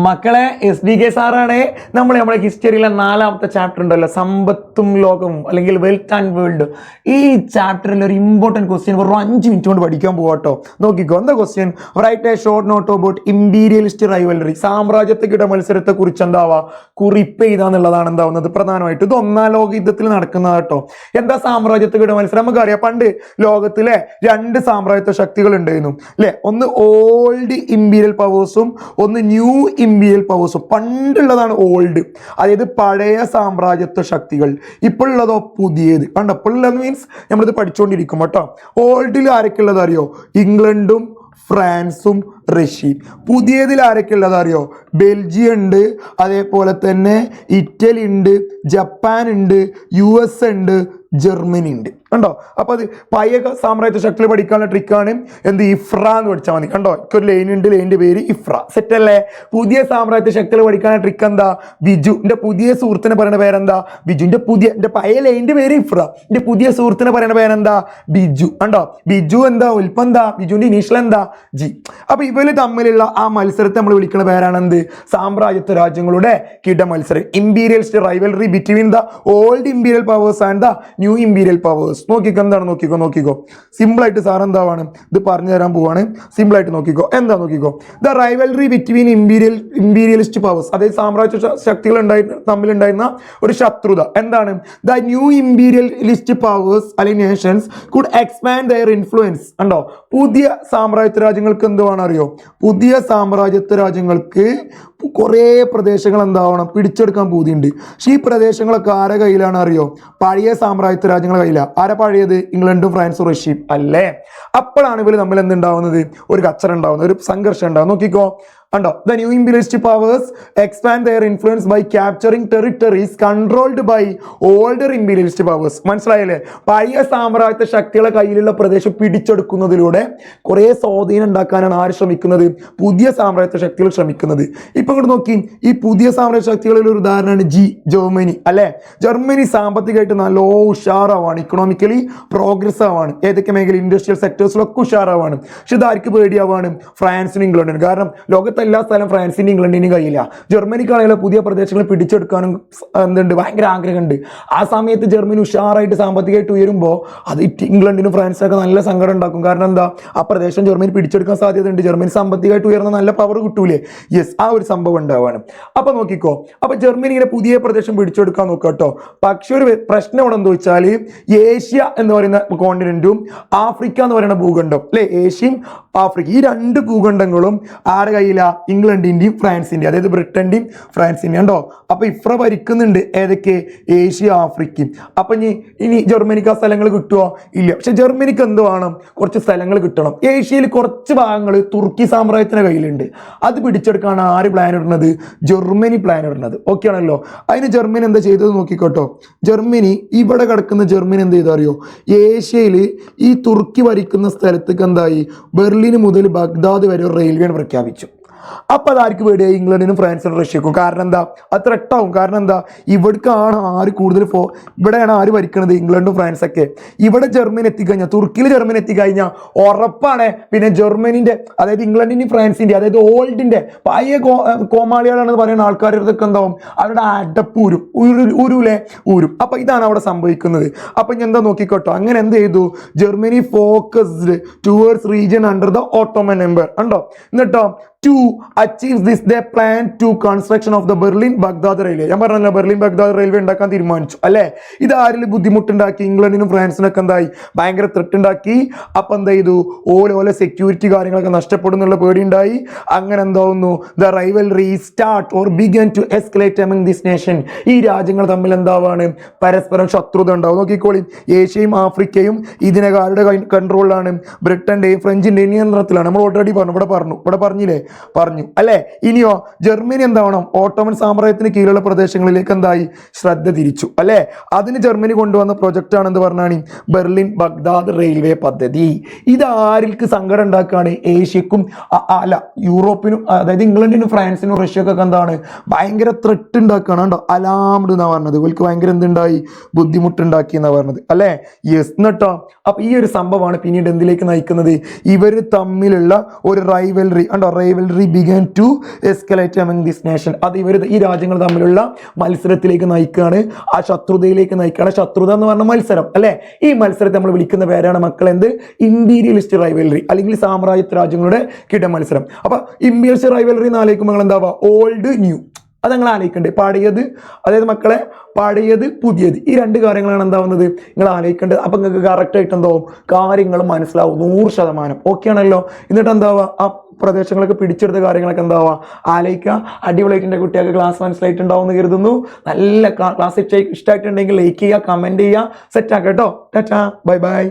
മക്കളെ SDK സാറാണ് നമ്മുടെ ഹിസ്റ്ററിയിലെ 4ാമത്തെ ചാപ്റ്റർ ഉണ്ടല്ലോ, സമ്പത്തും ലോകവും അല്ലെങ്കിൽ വെൽത്ത് ആൻഡ് വേൾഡ്. ഈ ചാപ്റ്ററിൽ ഒരു ഇമ്പോർട്ടൻറ്റ് ക്വസ്റ്റ്യൻ വെറും 5 മിനിറ്റ് കൊണ്ട് പഠിക്കാൻ പോകാട്ടോ. നോക്കിക്കോ, എന്താ question? Write a short note about imperialist rivalry. സാമ്രാജ്യത്വകിട മത്സരത്തെ കുറിച്ച് എന്താവാ കുറിപ്പ് എഴുതാന്നുള്ളതാണ് എന്താവുന്നത് പ്രധാനമായിട്ട്. ഇത് 1ാം ലോക യുദ്ധത്തിൽ നടക്കുന്നത് കേട്ടോ. എന്താ സാമ്രാജ്യത്വകിട മത്സരം? നമുക്കറിയാം, പണ്ട് ലോകത്തിലെ 2 സാമ്രാജ്യത്വ ശക്തികൾ ഉണ്ടായിരുന്നു അല്ലെ. ഒന്ന് ഓൾഡ് ഇമ്പീരിയൽ പവേഴ്സും ഒന്ന് ന്യൂ ഇമ്പീരിയൽ പവേഴ്സും. പണ്ടുള്ളതാണ് ഓൾഡ്, അതായത് പഴയ സാമ്രാജ്യത്വ ശക്തികൾ. ഇപ്പോഴുള്ളതോ പുതിയത്. കണ്ടോ, ഇപ്പോഴുള്ളത് മീൻസ് നമ്മളിത് പഠിച്ചുകൊണ്ടിരിക്കും കേട്ടോ. ഓൾഡിൽ ആരൊക്കെ ഉള്ളത് അറിയോ? ഇംഗ്ലണ്ടും ഫ്രാൻസും റഷ്യയും. പുതിയതിൽ ആരൊക്കെ ഉള്ളത് അറിയോ? ബെൽജിയം ഉണ്ട്, അതേപോലെ തന്നെ ഇറ്റലി ഉണ്ട്, ജപ്പാൻ ഉണ്ട്, US ഉണ്ട്, ജർമ്മനി ഉണ്ട്. കണ്ടോ, അപ്പൊ അത് പഴയ സാമ്രാജ്യത്വ ശക്തികൾ പഠിക്കാനുള്ള ട്രിക്കാണ് എന്ത്? ഇഫ്ര എന്ന് പഠിച്ചാൽ മതി. കണ്ടോ, ഒരു ലൈൻ ഉണ്ട്, ലൈനിന്റെ പേര് ഇഫ്ര. സെറ്റ് അല്ലേ? പുതിയ സാമ്രാജ്യത്വ ശക്തികൾ പഠിക്കാനുള്ള ട്രിക്ക് എന്താ? ബിജു. എന്റെ പുതിയ സുഹൃത്തിനെ പറയുന്ന പേരെന്താ? ബിജു. എന്റെ പഴയ ലൈനിന്റെ പേര് ഇഫ്ര, എന്റെ പുതിയ സുഹൃത്തിനെ പറയുന്ന പേരെന്താ? ബിജു. കണ്ടോ, ബിജു എന്താ? ഉൽപ്പം എന്താ? ബിജുവിന്റെ ഇനീഷ്യൽ എന്താ? ജി. അപ്പൊ ഇവര് തമ്മിലുള്ള ആ മത്സരത്തെ നമ്മൾ വിളിക്കുന്ന പേരാണ് എന്ത്? സാമ്രാജ്യത്വ രാജ്യങ്ങളുടെ കിട മത്സരം. Imperialist rivalry between the old imperial powers and the new imperial powers. നോക്കിക്കോ, എന്താണ്? നോക്കിക്കോ സിമ്പിൾ ആയിട്ട് സാർ എന്താവാണ് ഇത് പറഞ്ഞു തരാൻ പോവാണ്. സിമ്പിൾ ആയിട്ട് നോക്കിക്കോ, എന്താ നോക്കിക്കോ. The rivalry between imperialist powers, അതായത് സാമ്രാജ്യ ശക്തികൾ തമ്മിലുണ്ടായിരുന്ന ഒരു ശത്രുത എന്താണ്? ദ ന്യൂ ഇമ്പീരിയലിസ്റ്റ് പവേഴ്സ് അല്ലെങ്കിൽ nations could expand their influence. കണ്ടോ, പുതിയ സാമ്രാജ്യത്വ രാജ്യങ്ങൾക്ക് എന്തുവാണ് അറിയോ? പുതിയ സാമ്രാജ്യത്വ രാജ്യങ്ങൾക്ക് കുറേ പ്രദേശങ്ങൾ എന്താവണം? പിടിച്ചെടുക്കാൻ പൂതിയുണ്ട്. പക്ഷേ ഈ പ്രദേശങ്ങളൊക്കെ ആരെ കയ്യിലാണ് അറിയോ? പഴയ സാമ്രാജ്യത്വ രാജ്യങ്ങളുടെ കയ്യിലാണ്. ആരെ പഴയത്? ഇംഗ്ലണ്ടും ഫ്രാൻസും റഷ്യയും അല്ലേ? അപ്പോഴാണ് ഇവർ തമ്മിൽ എന്തുണ്ടാവുന്നത്? ഒരു കച്ചറ ഉണ്ടാവുന്നത്, ഒരു സംഘർഷം ഉണ്ടാവും. നോക്കിക്കോ, കണ്ടോ, the new imperialist powers expand their influence by capturing territories controlled by older imperialist powers. മനസ്സിലായല്ലേ? പഴയ സാമ്രാജ്യത്വ ശക്തികളെ കയ്യിലുള്ള പ്രദേശം പിടിച്ചെടുക്കുന്നതിലൂടെ കുറേ സ്വാധീനം ഉണ്ടാക്കാനാണ് ആര് ശ്രമിക്കുന്നത്? പുതിയ സാമ്രാജ്യത്വ ശക്തികൾ ശ്രമിക്കുന്നത്. ഇപ്പൊ ഇങ്ങോട്ട് നോക്കി, ഈ പുതിയ സാമ്രാജ്യ ശക്തികളിൽ ഒരു ഉദാഹരണമാണ് ജർമ്മനി അല്ലെ. ജർമ്മനി സാമ്പത്തികമായിട്ട് നല്ല ഉഷാറാവാണ്, ഇക്കണോമിക്കലി പ്രോഗ്രസ് ആവാണ്. ഏതൊക്കെ മേഖല? ഇൻഡസ്ട്രിയൽ സെക്ടേഴ്സിലൊക്കെ ഉഷാറാവാണ്. പക്ഷെ ഇതാർക്ക് പേടിയാവാണ്? ഫ്രാൻസിനും ഇംഗ്ലണ്ടിനും. കാരണം ലോകത്തെ എല്ലാ സ്ഥലം ഫ്രാൻസിന്റെ ഇംഗ്ലണ്ടിനും കഴിയില്ല. ജർമ്മനിക്കാണെങ്കിലും പുതിയ പ്രദേശങ്ങൾ പിടിച്ചെടുക്കാനും എന്തുണ്ട്? ഭയങ്കര ആഗ്രഹമുണ്ട്. ആ സമയത്ത് ജർമ്മനി ഉഷാറായിട്ട് സാമ്പത്തികമായിട്ട് ഉയരുമ്പോൾ അത് ഇംഗ്ലണ്ടിനും ഫ്രാൻസിനൊക്കെ നല്ല സങ്കടം ഉണ്ടാക്കും. കാരണം എന്താ? ആ പ്രദേശം ജർമ്മനി പിടിച്ചെടുക്കാൻ സാധ്യതയുണ്ട്. ജർമ്മനി സാമ്പത്തികമായിട്ട് ഉയർന്ന നല്ല പവർ കിട്ടൂലേ? യെസ്, ആ ഒരു സംഭവം ഉണ്ടാവാണ്. അപ്പൊ നോക്കിക്കോ, അപ്പൊ ജർമ്മനി ഇങ്ങനെ പുതിയ പ്രദേശം പിടിച്ചെടുക്കാൻ നോക്കുക കേട്ടോ. പക്ഷെ ഒരു പ്രശ്നം ഇവിടെ എന്താ വെച്ചാൽ, ഏഷ്യ എന്ന് പറയുന്ന കോണ്ടിനെന്റും ആഫ്രിക്ക എന്ന് പറയുന്ന ഭൂഖണ്ഡം അല്ലെ, ഏഷ്യയും ആഫ്രിക്ക, ഈ 2 ഭൂഖണ്ഡങ്ങളും ആരുടെ കയ്യിലാ? ഇംഗ്ലണ്ടിന്റെയും ഫ്രാൻസിന്റെയും, അതായത് ബ്രിട്ടന്റെയും ഫ്രാൻസിന്റെയും. ഉണ്ടോ? അപ്പൊ ഇഫ്ര ഭരിക്കുന്നുണ്ട് ഏതൊക്കെ? ഏഷ്യ, ആഫ്രിക്കയും. അപ്പൊ ഇനി ജർമ്മനിക്ക് ആ സ്ഥലങ്ങൾ കിട്ടുമോ? ഇല്ല. പക്ഷെ ജർമ്മനിക്ക് എന്ത് വേണം? കുറച്ച് സ്ഥലങ്ങൾ കിട്ടണം. ഏഷ്യയിൽ കുറച്ച് ഭാഗങ്ങൾ തുർക്കി സാമ്രാജ്യത്തിന്റെ കയ്യിലുണ്ട്. അത് പിടിച്ചെടുക്കാണ് ആര് പ്ലാൻ ഇടുന്നത്? ജർമ്മനി പ്ലാൻ ഇടുന്നത്. ഓക്കെ ആണല്ലോ. അതിന് ജർമ്മനി എന്താ ചെയ്തത് നോക്കിക്കോട്ടോ. ജർമ്മനി ഇവിടെ കിടക്കുന്ന ജർമ്മനി എന്ത് ചെയ്താ അറിയോ? ഏഷ്യയിൽ ഈ തുർക്കി ഭരിക്കുന്ന സ്ഥലത്തേക്ക് എന്തായി? ബെർലിൻ മുതൽ ബഗ്ദാദ് വരെ ഒരു റെയിൽവേ പ്രഖ്യാപിച്ചു. അപ്പൊ അതാർക്ക് പേടിയായി? ഇംഗ്ലണ്ടിനും ഫ്രാൻസിനും റഷ്യക്കും. കാരണം എന്താ? അത് ത്രെട്ടാവും. കാരണം എന്താ? ഇവിടേക്കാണ് ആര് കൂടുതൽ ഇവിടെയാണ് ആര് ഭരിക്കുന്നത്? ഇംഗ്ലണ്ടും ഫ്രാൻസൊക്കെ. ഇവിടെ ജർമ്മനി എത്തിക്കഴിഞ്ഞാൽ, തുർക്കിയിൽ ജർമ്മനി എത്തിക്കഴിഞ്ഞാൽ ഉറപ്പാണ് പിന്നെ ജർമ്മനിന്റെ, അതായത് ഇംഗ്ലണ്ടിന്റെയും ഫ്രാൻസിന്റെ, അതായത് ഓൾഡിന്റെ പഴയ കോമാളികളാണെന്ന് പറയുന്ന ആൾക്കാരുടെ എന്താവും? അവരുടെ അടപ്പ് ഊരൂലെ ഊരും. അപ്പൊ ഇതാണ് അവിടെ സംഭവിക്കുന്നത്. അപ്പൊ ഞാൻ എന്താ നോക്കിക്കോട്ടോ. അങ്ങനെ എന്ത് ചെയ്തു? Germany focused towards region under the Ottoman empire. ഉണ്ടോ? എന്നിട്ടോ to achieve this they plan to construction of the Berlin Baghdad railway. ഞാൻ പറഞ്ഞല്ലോ, ബെർലിൻ ബഗ്ദാദ് റെയിൽവേ ഉണ്ടാക്കാൻ തീരുമാനിച്ചു അല്ലെ. ഇത് ആരിൽ ബുദ്ധിമുട്ടുണ്ടാക്കി? ഇംഗ്ലണ്ടിനും ഫ്രാൻസിനൊക്കെ എന്തായി? ഭയങ്കര ത്രെട്ട് ഉണ്ടാക്കി. അപ്പൊ എന്താ ചെയ്തു? ഓരോ സെക്യൂരിറ്റി കാര്യങ്ങളൊക്കെ നഷ്ടപ്പെടും എന്നുള്ള പേടി ഉണ്ടായി. അങ്ങനെ എന്താവുന്നു? The rivalry start or began to escalate among this nation. ഈ രാജ്യങ്ങൾ തമ്മിൽ എന്താവാണ്? പരസ്പരം ശത്രുത ഉണ്ടാവും. നോക്കിക്കോളി, ഏഷ്യയും ആഫ്രിക്കയും ഇതിനകാരുടെ കൺട്രോളിലാണ്. ബ്രിട്ടന്റെയും ഫ്രഞ്ചിന്റെയും നിയന്ത്രണത്തിലാണ്. നമ്മൾ ഓൾറെഡി പറഞ്ഞില്ലേ? പറഞ്ഞു അല്ലെ. ഇനിയോ ജർമ്മനി എന്താവണം? ഓട്ടോമൻ സാമ്രാജ്യത്തിന് കീഴിലുള്ള പ്രദേശങ്ങളിലേക്ക് എന്തായി? ശ്രദ്ധ തിരിച്ചു അല്ലെ. അതിന് ജർമ്മനി കൊണ്ടുവന്ന പ്രൊജക്റ്റ് ആണ് എന്ത് പറഞ്ഞാണ്? ബെർലിൻ ബഗ്ദാദ് റെയിൽവേ പദ്ധതി. ഇത് ആർക്ക് സങ്കടം ഉണ്ടാക്കുകയാണ്? ഏഷ്യക്കും അല്ല യൂറോപ്പിനും, അതായത് ഇംഗ്ലണ്ടിനും ഫ്രാൻസിനും റഷ്യക്കൊക്കെ എന്താണ്? ഭയങ്കര ത്രെട്ട് ഉണ്ടാക്കുകയാണ്. കണ്ടോ, അലാംഡ് എന്നാ പറഞ്ഞത്. ഇവർക്ക് ഭയങ്കര എന്തുണ്ടായി? ബുദ്ധിമുട്ടുണ്ടാക്കി എന്നാ പറഞ്ഞത് അല്ലെ. യെസ്. എന്നിട്ടോ അപ്പൊ ഈ ഒരു സംഭവമാണ് പിന്നീട് എന്തിലേക്ക് നയിക്കുന്നത്? ഇവർ തമ്മിലുള്ള ഒരു റൈവൽറി. കണ്ടോ, rivalry began to escalate among this nation. അത് ഈ രാജ്യങ്ങൾ തമ്മിലുള്ള മത്സരത്തിലേക്ക് നയിക്കുകയാണ്, ആ ശത്രുതയിലേക്ക് നയിക്കുകയാണ്. ശത്രുത എന്ന് പറഞ്ഞ മത്സരം അല്ലെ, ഈ മത്സരത്തെ നമ്മൾ വിളിക്കുന്ന പേരാണ് മക്കൾ എന്ത്, ഇമ്പീരിയലിസ്റ്റ് റൈവൽറി അല്ലെങ്കിൽ സാമ്രാജ്യത്വ രാജ്യങ്ങളുടെ കിട മത്സരം. അപ്പൊ ഇമ്പീരിയലിസ്റ്റ് റൈവൽറി എന്നാലോചിക്കുമ്പോൾ നിങ്ങൾ എന്താവുക, ഓൾഡ് ന്യൂ അത് നിങ്ങൾ ആലോചിക്കേണ്ടത്. പഴയത്, അതായത് മക്കളെ പഴയത് പുതിയത്, ഈ രണ്ട് കാര്യങ്ങളാണ് എന്താവുന്നത് നിങ്ങൾ ആലോചിക്കേണ്ടത്. അപ്പം നിങ്ങൾക്ക് കറക്റ്റായിട്ട് എന്താവും കാര്യങ്ങൾ മനസ്സിലാവും 100%. ഓക്കെ ആണല്ലോ. എന്നിട്ട് എന്താവുക, ആ പ്രദേശങ്ങളൊക്കെ പിടിച്ചെടുത്ത കാര്യങ്ങളൊക്കെ എന്താവുക ആലോചിക്കുക. അടിപൊളിയായിട്ട് എൻ്റെ കുട്ടികൾക്ക് ക്ലാസ് മനസ്സിലായിട്ടുണ്ടാവും എന്ന് കരുതുന്നു. നല്ല ക്ലാസ് ഇഷ്ടമായിട്ടുണ്ടെങ്കിൽ ലൈക്ക് ചെയ്യുക, കമൻറ്റ് ചെയ്യുക, സെറ്റ് ആക്കാം കേട്ടോ. Tata, bye bye.